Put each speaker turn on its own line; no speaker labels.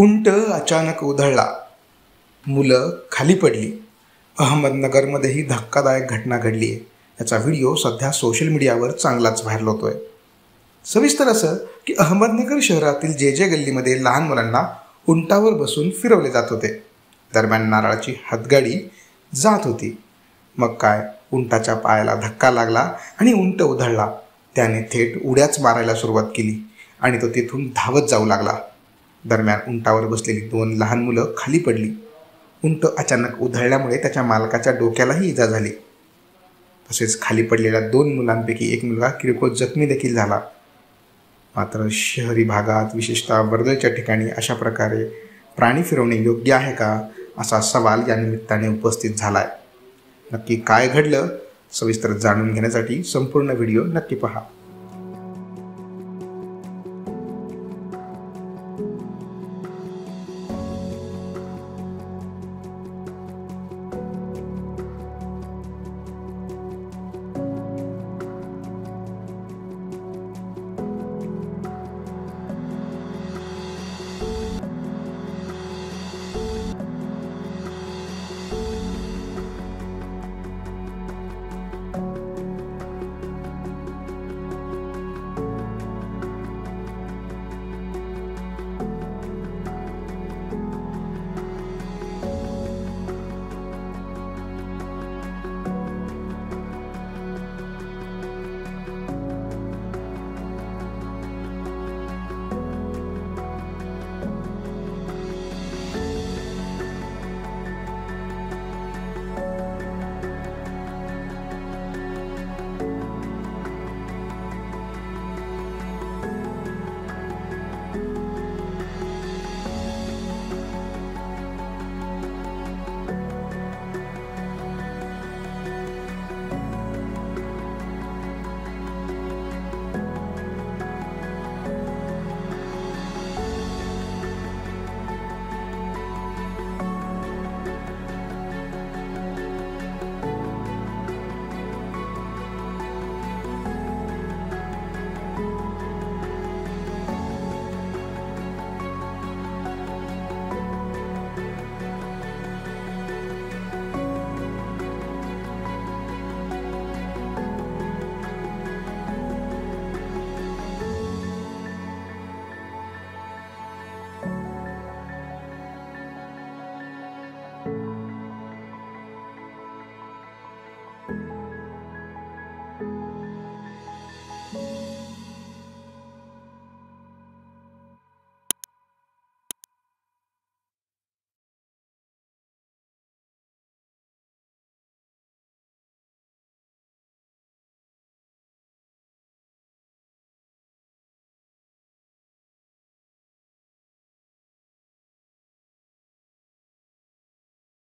उंट अचानक उधळला, मुलं खाली पडली. अहमदनगरमध्येही धक्कादायक घटना घडली आहे. याचा व्हिडिओ सध्या सोशल मीडियावर चांगलाच व्हायरल होतोय. सविस्तर असं की अहमदनगर शहरातील जे गल्लीमध्ये लहान मुलांना उंटावर बसून फिरवले जात होते. दरम्यान नारळाची हातगाडी जात होती. मग काय, उंटाच्या पायाला धक्का लागला आणि उंट उधळला. त्याने थेट उड्याच मारायला सुरुवात केली आणि तो तिथून धावत जाऊ लागला. दरम्यान उंटावर बसलेली 2 लहान मुलं खाली पडली. उंट अचानक उधळल्यामुळे त्याच्या मालकाच्या डोक्यालाही इजा झाली. तसेच खाली पडलेल्या 2 मुलांपैकी एक मुलगा किरकोळ जखमी देखील झाला. मात्र शहरी भागात, विशेषतः वर्दळीच्या ठिकाणी अशा प्रकारे प्राणी फिरवणे योग्य आहे का, असा सवाल या निमित्ताने उपस्थित झाला आहे. नक्की काय घडलं, सविस्तर जाणून घेण्यासाठी संपूर्ण व्हिडिओ नक्की पहा.